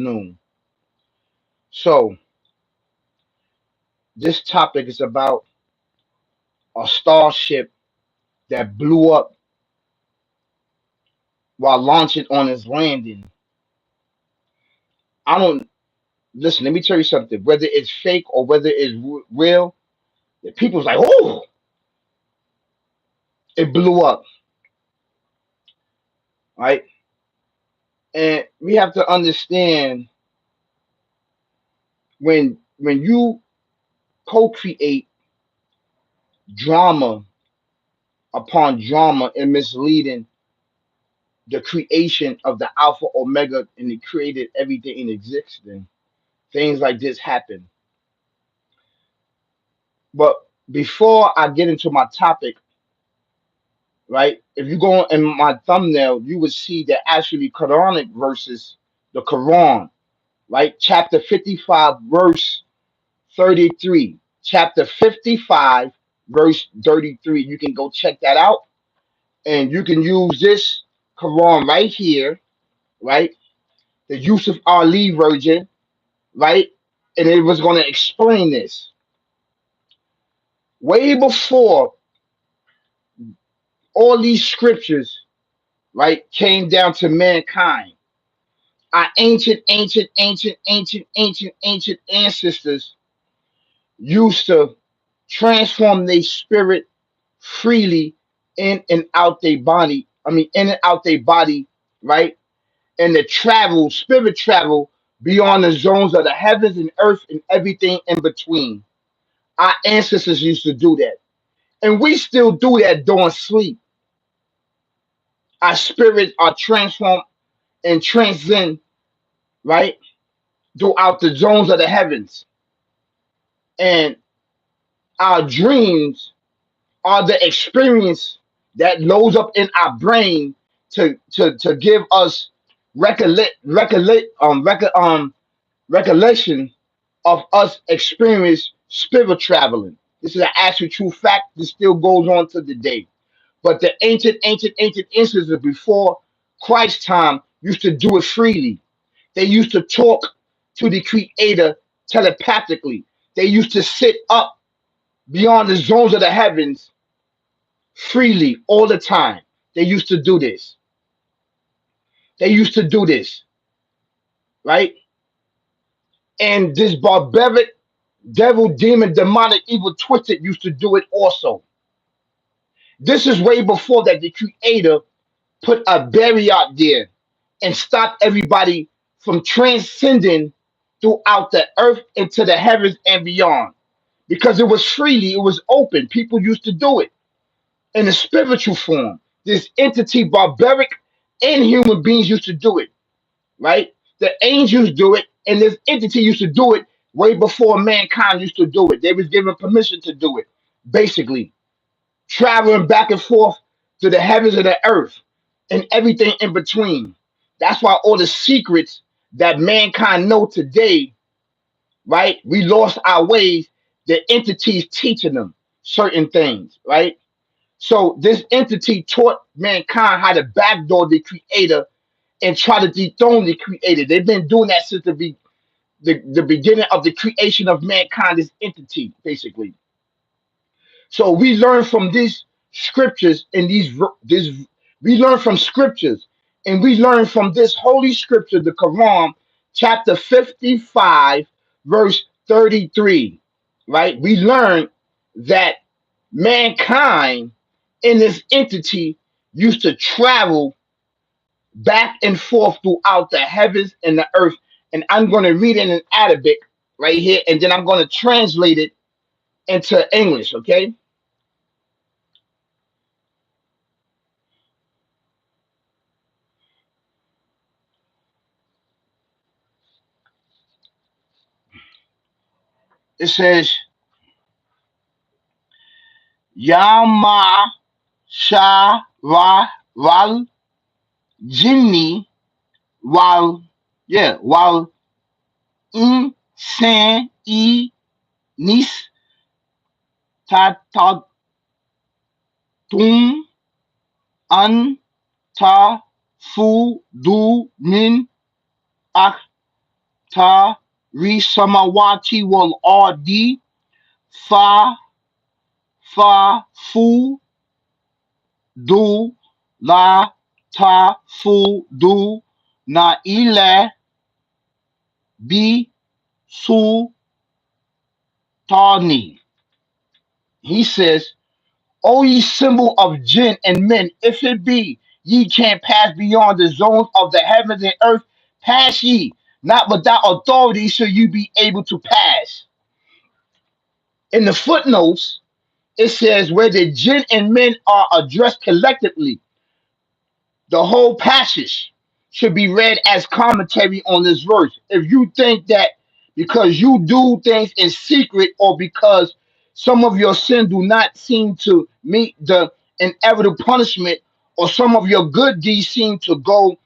afternoon. So, this topic is about a starship that blew up while launching on its landing. I don't listen. Let me tell you something. Whether it's fake or whether it's real, the people's like, "Oh, it blew up," right? And we have to understand when you co-create drama upon drama and misleading the creation of the Alpha Omega, and it created everything in existence. Things like this happen. But before I get into my topic, right? If you go in my thumbnail, you would see that actually Quranic verses, the Quran, right? Chapter 55, verse 33. Chapter 55, verse 33. You can go check that out. And you can use this Quran right here, right? The Yusuf Ali version, right? And it was going to explain this. Way before all these scriptures, right, came down to mankind, our ancient ancestors used to transform their spirit freely in and out their body. I mean, in and out their body, right? And the travel, spirit travel beyond the zones of the heavens and earth and everything in between. Our ancestors used to do that. And we still do that during sleep. Our spirits are transformed and transcend, right, throughout the zones of the heavens. And our dreams are the experience that loads up in our brain to give us recollection of us experience spirit traveling. This is an actual true fact that still goes on to the day. But the ancient ancestors before Christ's time used to do it freely. They used to talk to the Creator telepathically. They used to sit up beyond the zones of the heavens freely all the time. They used to do this. They used to do this, right? And this barbaric devil, demon, demonic, evil, twisted used to do it also. This is way before that the Creator put a barrier out there and stopped everybody from transcending throughout the earth into the heavens and beyond. Because it was freely, it was open. People used to do it in a spiritual form. This entity, barbaric and human beings used to do it, right? The angels do it, and this entity used to do it way before mankind used to do it. They was given permission to do it, basically traveling back and forth to the heavens and the earth and everything in between. That's why all the secrets that mankind know today, right? We lost our ways. The entities teaching them certain things, right? So this entity taught mankind how to backdoor the creator and try to dethrone the creator. They've been doing that since the beginning of the creation of mankind, this entity, basically. So we learn from these scriptures and this we learn from scriptures and we learn from this holy scripture, the Quran, chapter 55, verse 33. Right? We learn that mankind in this entity used to travel back and forth throughout the heavens and the earth. And I'm going to read it in Arabic right here, and then I'm going to translate it into English, okay? It says, Yama Sha Ra Wal Jinni Wal Wal Insan E Nis Tatatun An Ta Fu Du Min ta ri samawati wal ardi fa fa fu du la ta fu du na ile bi su tani. He says, O ye symbol of jinn and men, if it be ye can't pass beyond the zones of the heavens and earth, pass ye. Not without authority shall you be able to pass. In the footnotes, it says where the jinn and men are addressed collectively, the whole passage should be read as commentary on this verse. If you think that because you do things in secret or because some of your sin do not seem to meet the inevitable punishment or some of your good deeds seem to go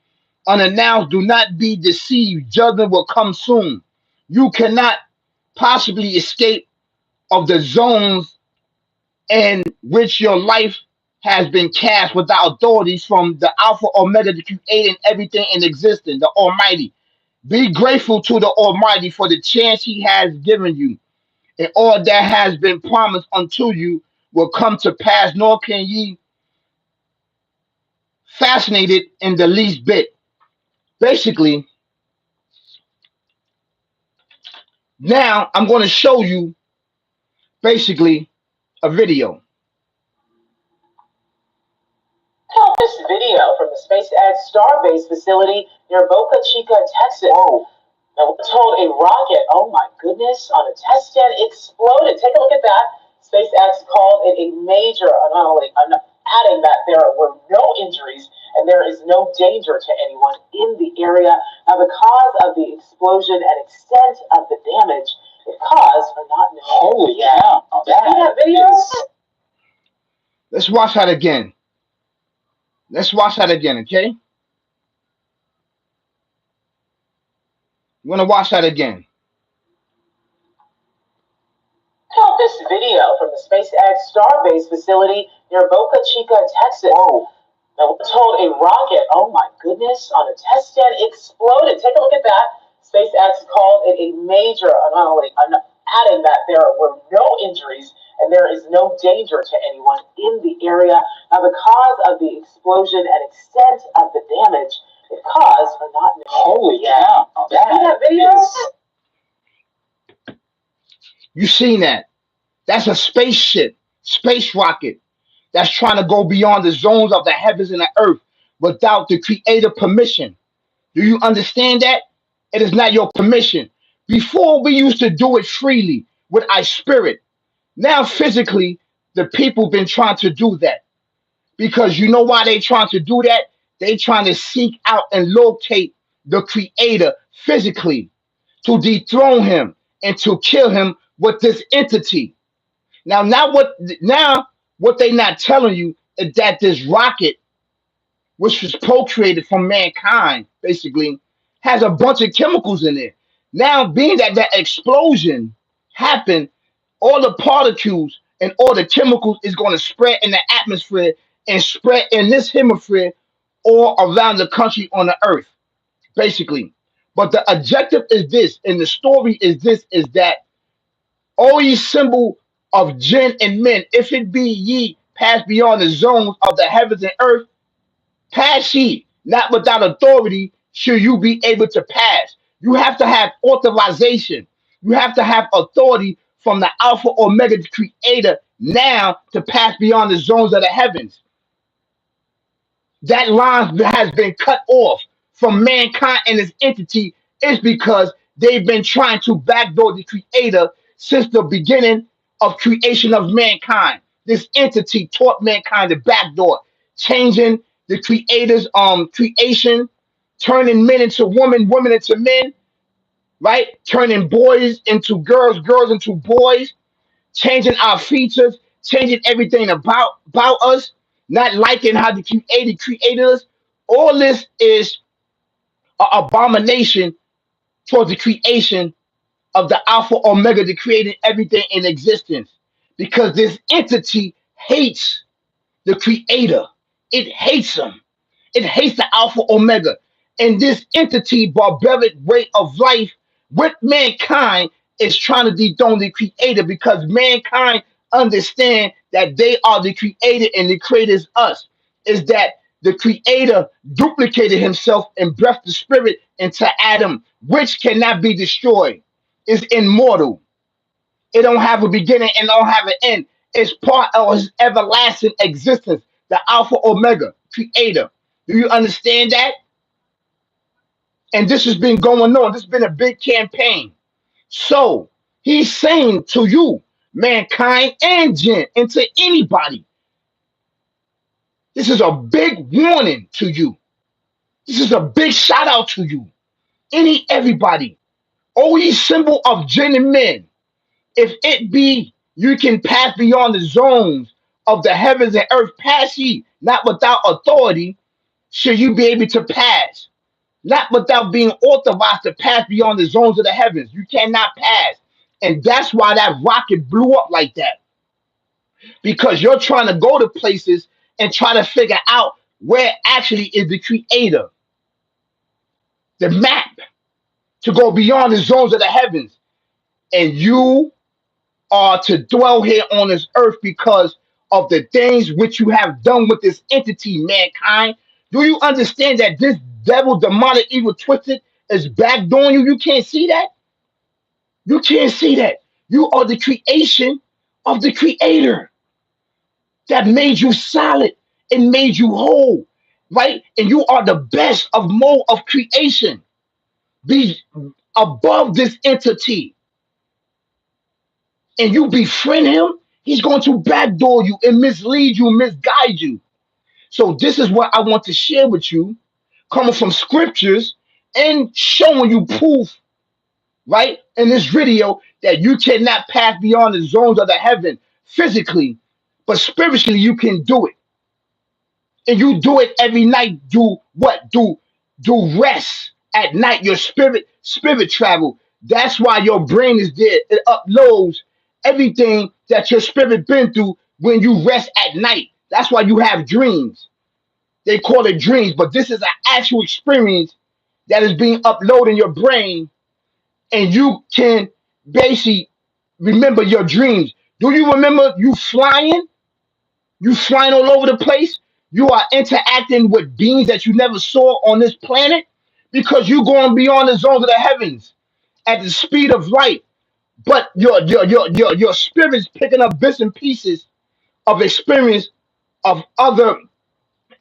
unannounced, do not be deceived. Judgment will come soon. You cannot possibly escape of the zones in which your life has been cast without authorities from the Alpha Omega, the creator and everything in existence, the Almighty. Be grateful to the Almighty for the chance He has given you, and all that has been promised unto you will come to pass, nor can ye fascinate it in the least bit. Basically, now I'm going to show you basically a video. This video from the SpaceX Starbase facility near Boca Chica, Texas. Whoa. Now, we're told a rocket, oh my goodness, on a test stand exploded. Take a look at that. SpaceX called it a major anomaly, adding that there were no injuries and there is no danger to anyone in the area. Now, the cause of the explosion and extent of the damage it caused are not known. Holy cow. See that video? Let's watch that again. Let's watch that again, okay? We're going to watch that again. This video from the SpaceX Starbase facility near Boca Chica, Texas. Whoa. Now, we're told a rocket, oh my goodness, on a test stand exploded. Take a look at that. SpaceX called it a major anomaly, adding that there were no injuries and there is no danger to anyone in the area. Now, the cause of the explosion and extent of the damage it caused are not known. Holy cow. See that video? You seen that? That's a spaceship, space rocket that's trying to go beyond the zones of the heavens and the earth without the creator permission. Do you understand that? It is not your permission. Before we used to do it freely with our spirit. Now physically, the people been trying to do that. Because you know why they trying to do that? They trying to seek out and locate the creator physically to dethrone him and to kill him with this entity. Now what they not telling you is that this rocket, which was procreated from mankind, basically, has a bunch of chemicals in it. Now, being that that explosion happened, all the particles and all the chemicals is going to spread in the atmosphere and spread in this hemisphere all around the country on the earth, basically. But the objective is this, and the story is this: is that O ye symbol of jinn and men, if it be ye pass beyond the zones of the heavens and earth, pass ye. Not without authority should you be able to pass. You have to have authorization. You have to have authority from the Alpha Omega creator now to pass beyond the zones of the heavens. That line has been cut off from mankind and its entity is because they've been trying to backdoor the creator since the beginning of creation of mankind. This entity taught mankind the backdoor, changing the creator's creation, turning men into women, women into men, right? Turning boys into girls, girls into boys, changing our features, changing everything about us, not liking how the creator created us. All this is an abomination towards the creation of the Alpha Omega, the creating everything in existence. Because this entity hates the creator. It hates him. It hates the Alpha Omega. And this entity, barbaric way of life, What mankind is trying to dethrone the creator, because mankind understand that they are the creator and the creator is us. Is that the creator duplicated himself and breathed the spirit into Adam, which cannot be destroyed, is immortal. It don't have a beginning and don't have an end. It's part of his everlasting existence, the Alpha Omega creator. Do you understand that? And this has been going on. This has been a big campaign. So he's saying to you, mankind and jinn, and to anybody, this is a big warning to you. This is a big shout out to you. Everybody, O ye symbol of jinn and men, if it be you can pass beyond the zones of the heavens and earth, pass ye not without authority, should you be able to pass. Not without being authorized to pass beyond the zones of the heavens. You cannot pass. And that's why that rocket blew up like that. Because you're trying to go to places and try to figure out where actually is the creator, the map to go beyond the zones of the heavens. And you are to dwell here on this earth because of the things which you have done with this entity, mankind. Do you understand that this devil, demonic, evil, twisted is backdooring you? You can't see that. You can't see that. You are the creation of the creator that made you solid and made you whole, right? And you are the best of mode of creation. Be above this entity, and you befriend him, he's going to backdoor you and mislead you, misguide you. So this is what I want to share with you, coming from scriptures and showing you proof, right, in this video that you cannot pass beyond the zones of the heaven physically, but spiritually you can do it. And you do it every night. Do what? Do rest at night. Your spirit travel. That's why your brain is there. It uploads everything that your spirit been through when you rest at night. That's why you have dreams. They call it dreams, but this is an actual experience that is being uploaded in your brain, and you can basically remember your dreams. Do you remember you flying? You flying all over the place. You are interacting with beings that you never saw on this planet because you're going beyond the zones of the heavens at the speed of light. But your spirit's picking up bits and pieces of experience of other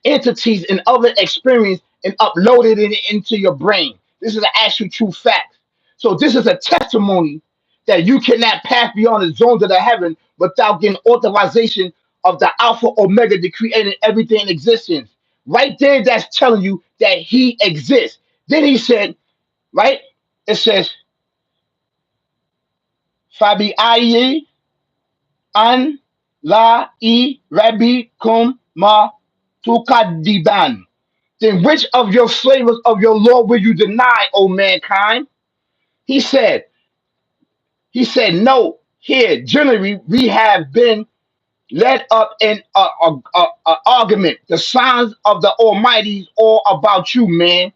entities and other experience and uploaded it into your brain. This is an actual true fact. So this is a testimony that you cannot pass beyond the zones of the heaven without getting authorization of the Alpha Omega, the creator everything in existence. Right there, that's telling you that he exists. Then he said, right? It says, Fabi aye an la I Rabbi kum ma tukadiban. Then which of your flavors of your Lord will you deny, O mankind? He said, no, here, generally, we have been led up in a argument. The signs of the Almighty is all about you, man,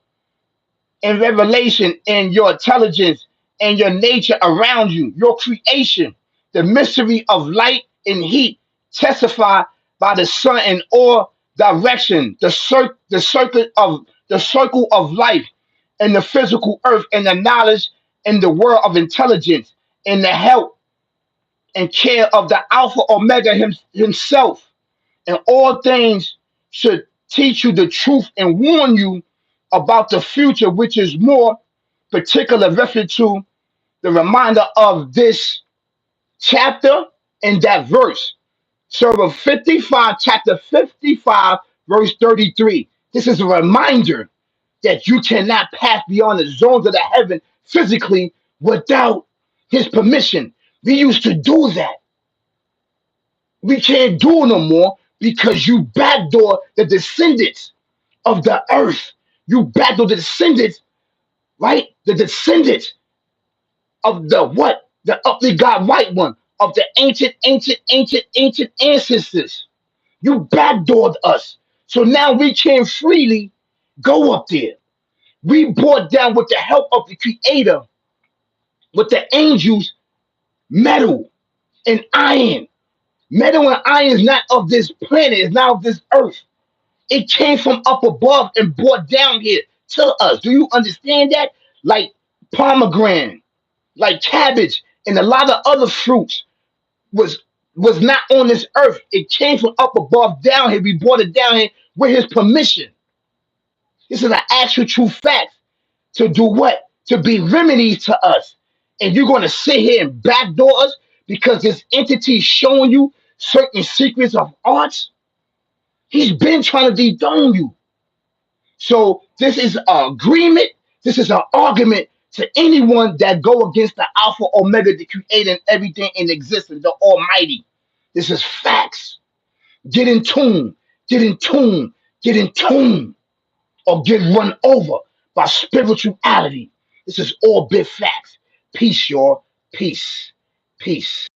and revelation and your intelligence and your nature around you, your creation, the mystery of light and heat, testify by the sun and all direction, the circle of life and the physical earth and the knowledge and the world of intelligence and the help and care of the Alpha Omega himself. And all things should teach you the truth and warn you about the future, which is more particular reference to the reminder of this chapter and that verse. Surah 55, chapter 55, verse 33. This is a reminder that you cannot pass beyond the zones of the heaven physically without his permission. We used to do that. We can't do it no more because you backdoor the descendants of the earth. You backdoor the descendants, right? The descendants of the what? The uply God right one, of the ancient ancestors. You backdoored us. So now we can freely go up there. We brought down with the help of the creator With the angels, metal and iron. Metal and iron is not of this planet, it's not of this earth. It came from up above and brought down here to us. Do you understand that? Like pomegranate, like cabbage, and a lot of other fruits was was not on this earth. It came from up above down here. We brought it down here with his permission. This is an actual true fact. To do what? To be remedies to us. And you're going to sit here and backdoor us because this entity is showing you certain secrets of arts. He's been trying to dethrone you. So this is an agreement. This is an argument to anyone that go against the Alpha Omega, the creator and everything in existence, the Almighty. This is facts. Get in tune. Get in tune. Get in tune. Or get run over by spirituality. This is all big facts. Peace, y'all. Peace. Peace.